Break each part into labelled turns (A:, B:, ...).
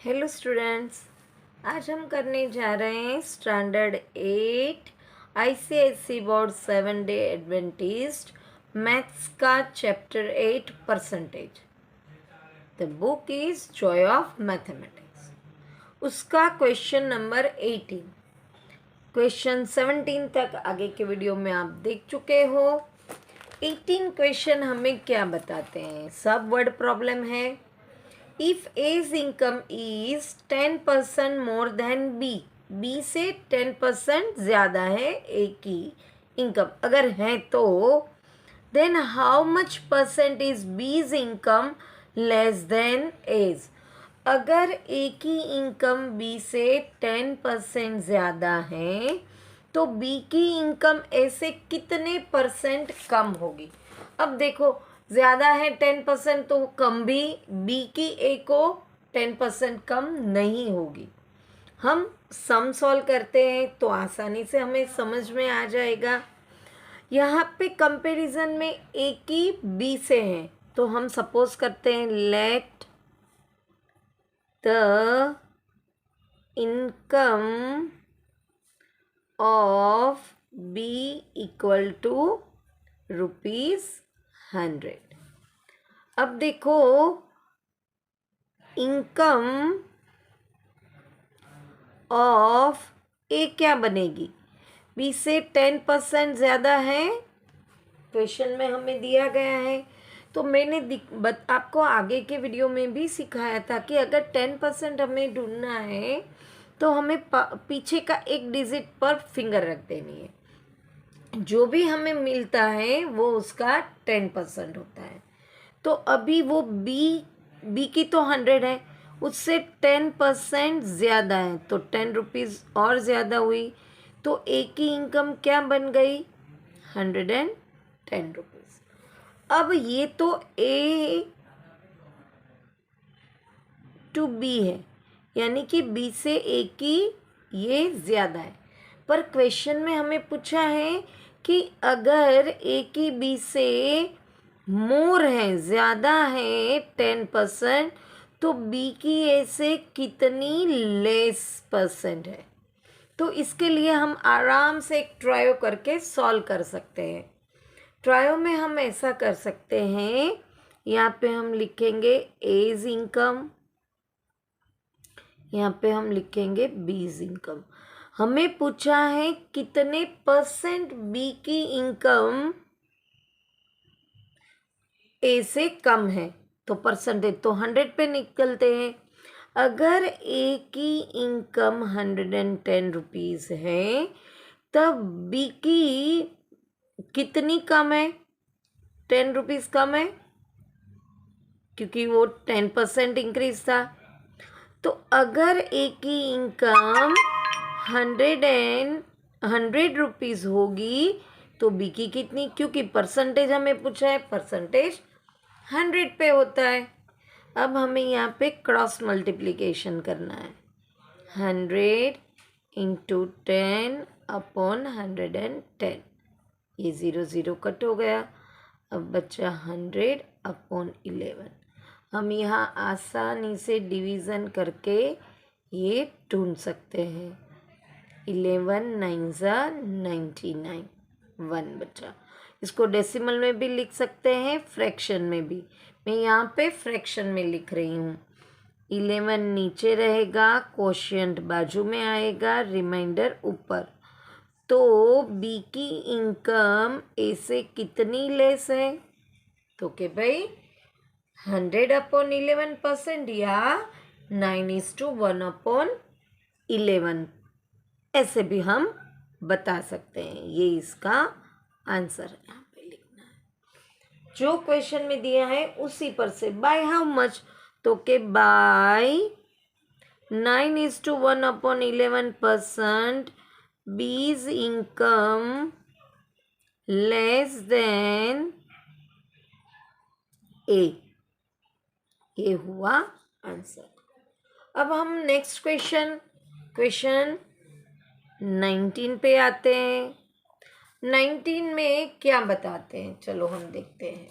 A: Hello students, आज हम करने जा रहे हैं standard 8 ICSE board 7 day Adventist maths का chapter 8 percentage. The book is Joy of Mathematics. उसका क्वेश्चन नंबर 18। क्वेश्चन 17 तक आगे के वीडियो में आप देख चुके हो। 18 क्वेश्चन हमें क्या बताते हैं? सब वर्ड प्रॉब्लम है। If A's income is 10% more than B, B से 10% ज़्यादा है A की इनकम अगर है तो then how much percent is B's income less than A's? अगर A की इनकम B से 10% ज़्यादा है तो B की इनकम A से कितने परसेंट कम होगी? अब देखो, ज़्यादा है 10% तो कम भी बी की ए को 10% कम नहीं होगी। हम सम सॉल्व करते हैं तो आसानी से हमें समझ में आ जाएगा। यहाँ पे कंपैरिजन में ए की बी से है तो हम सपोज करते हैं let the income of B equal to ₹100। अब देखो, इनकम ऑफ ए क्या बनेगी? बी से 10% ज़्यादा है, क्वेश्चन में हमें दिया गया है। तो मैंने आपको आगे के वीडियो में भी सिखाया था कि अगर 10% हमें ढूंढना है तो हमें पीछे का एक डिजिट पर फिंगर रख देनी है। जो भी हमें मिलता है वो उसका 10% होता है। तो अभी वो बी की तो 100 है, उससे 10% ज़्यादा है तो ₹10 और ज़्यादा हुई। तो ए की इनकम क्या बन गई? ₹110। अब ये तो ए टू बी है, यानी कि बी से ए की ये ज़्यादा है। पर क्वेश्चन में हमें पूछा है कि अगर ए की बी से मोर है, ज़्यादा है 10%, तो बी की ए से कितनी लेस परसेंट है? तो इसके लिए हम आराम से एक ट्रायो करके सॉल्व कर सकते हैं। ट्रायो में हम ऐसा कर सकते हैं, यहाँ पे हम लिखेंगे एज इनकम, यहाँ पे हम लिखेंगे बीज इनकम। हमें पूछा है कितने परसेंट बी की इनकम ए से कम है, तो परसेंटेज तो 100 पे निकलते हैं। अगर ए की इनकम ₹110 है तब बी की कितनी कम है? ₹10 कम है क्योंकि वो 10% इंक्रीज था। तो अगर ए की इनकम ₹100 होगी तो बी की कितनी? क्योंकि परसेंटेज हमें पूछा है, परसेंटेज 100 पे होता है। अब हमें यहाँ पे क्रॉस मल्टीप्लिकेशन करना है। 100 इंटू 10 अपॉन 110, ये 0 0 कट हो गया। अब बचा 100 अपॉन 11। हम यहाँ आसानी से डिवीज़न करके ये ढूंढ सकते हैं। 11 9 99, 1 बचा। इसको डेसिमल में भी लिख सकते हैं, फ्रैक्शन में भी। मैं यहाँ पे फ्रैक्शन में लिख रही हूँ। 11 नीचे रहेगा, कोशिएंट बाजू में आएगा, रिमाइंडर ऊपर। तो बी की इनकम ए से कितनी लेस है? तो के भाई 100 अपॉन 11% या 9:1 अपॉन 11, ऐसे भी हम बता सकते हैं। ये इसका आंसर यहाँ पे लिखना है। जो क्वेश्चन में दिया है उसी पर से बाय हाउ मच, तो के बाय 9:1 अपॉन 11% बीज इनकम लेस देन ए, ये हुआ आंसर। अब हम नेक्स्ट क्वेश्चन 19 पे आते हैं। 19 में क्या बताते हैं, चलो हम देखते हैं।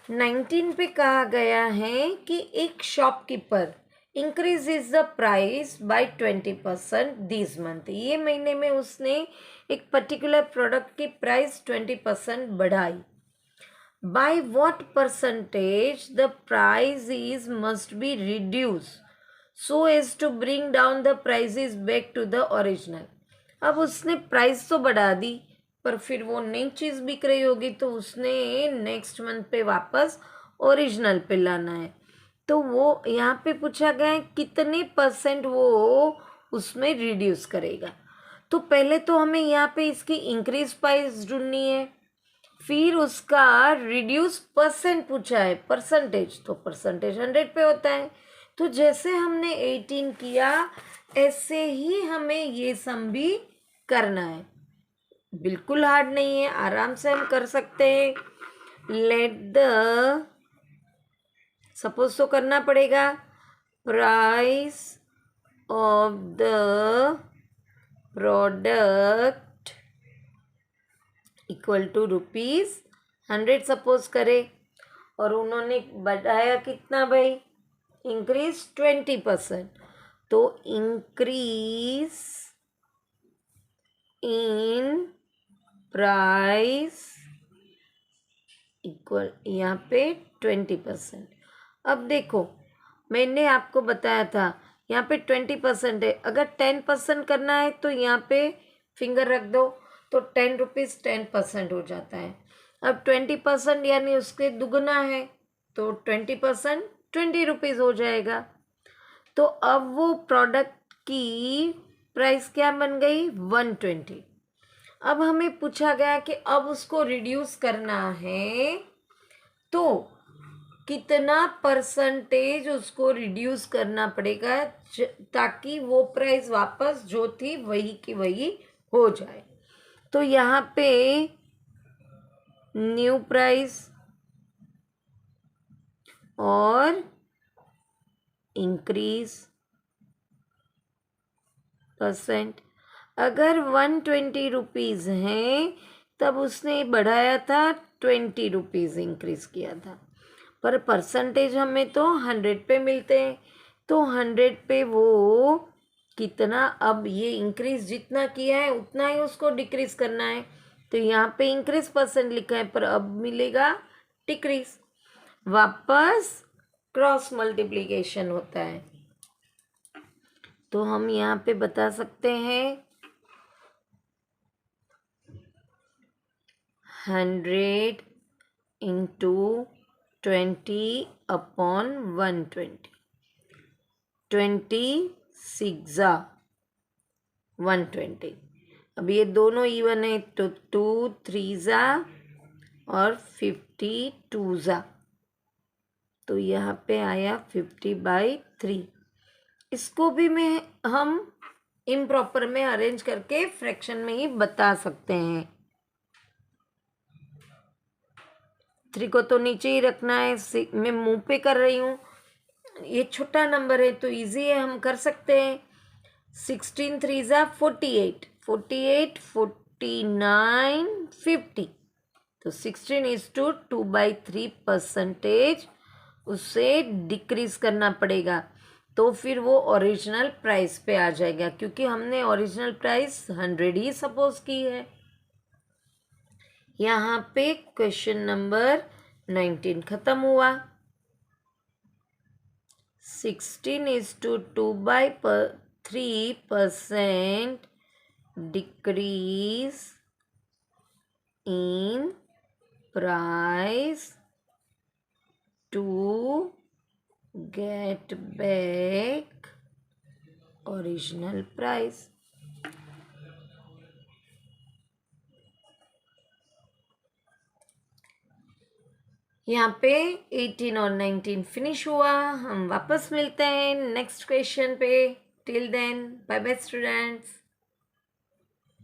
A: 19 पे कहा गया है कि एक shopkeeper increases the price by 20% this month. ये महीने में उसने एक पर्टिकुलर प्रोडक्ट की प्राइस 20% बढ़ाई। By what percentage the price is must be reduce so as to bring down the prices back to the original. अब उसने प्राइस तो बढ़ा दी, पर फिर वो नई चीज़ बिक रही होगी तो उसने नेक्स्ट मंथ पे वापस ओरिजिनल पे लाना है। तो वो यहाँ पे पूछा गया है कितने परसेंट वो उसमें रिड्यूस करेगा। तो पहले तो हमें यहाँ पे इसकी इंक्रीज प्राइस ढूंढनी है, फिर उसका रिड्यूस परसेंट पूछा है, परसेंटेज, तो परसेंटेज 100 पे होता है। तो जैसे हमने 18 किया ऐसे ही हमें ये सम भी करना है। बिल्कुल हार्ड नहीं है, आराम से हम कर सकते हैं। लेट द, सपोज तो करना पड़ेगा, price of the product equal to ₹100 suppose करें, और उन्होंने बढ़ाया कितना भाई, इंक्रीज 20%। तो इंक्रीज इन प्राइस इक्वल यहाँ पे 20%। अब देखो मैंने आपको बताया था यहाँ पे 20% है, अगर 10% करना है तो यहाँ पे फिंगर रख दो, तो ₹10 10% हो जाता है। अब 20% यानी उसके दुगना है, तो 20% ₹20 हो जाएगा। तो अब वो प्रोडक्ट की प्राइस क्या बन गई, 120। अब हमें पूछा गया कि अब उसको रिड्यूस करना है, तो कितना परसेंटेज उसको रिड्यूस करना पड़ेगा ताकि वो प्राइस वापस जो थी वही की वही हो जाए। तो यहाँ पे न्यू प्राइस और इंक्रीज परसेंट, अगर 120 रुपीज़ हैं तब उसने बढ़ाया था ₹20 इंक्रीज किया था, पर परसेंटेज हमें तो 100 पे मिलते हैं, तो 100 पे वो कितना, अब ये इंक्रीज जितना किया है उतना ही उसको डिक्रीज करना है। तो यहाँ पे इंक्रीज परसेंट लिखा है, पर अब मिलेगा डिक्रीज। वापस क्रॉस मल्टीप्लिकेशन होता है, तो हम यहाँ पे बता सकते हैं 100 इंटू 20/120, 26 120। अब ये दोनों इवन है तो 2 3 और 52, तो यहाँ पे आया 50/3। इसको भी हम इम्प्रॉपर में अरेंज करके फ्रैक्शन में ही बता सकते हैं। 3 को तो नीचे ही रखना है, मैं मुंह पे कर रही हूँ, ये छोटा नंबर है तो इजी है, हम कर सकते हैं। 16 3 48, 48 49 50, तो 16 इज टू 2/3 परसेंटेज उसे डिक्रीज करना पड़ेगा, तो फिर वो ओरिजिनल प्राइस पे आ जाएगा, क्योंकि हमने ओरिजिनल प्राइस 100 ही सपोज की है। यहाँ पे क्वेश्चन नंबर 19 खत्म हुआ। 16 is to 2/3% decrease in price to get back original price। यहाँ पे 18 और 19 फिनिश हुआ। हम वापस मिलते हैं नेक्स्ट क्वेश्चन पे। Till then bye bye students.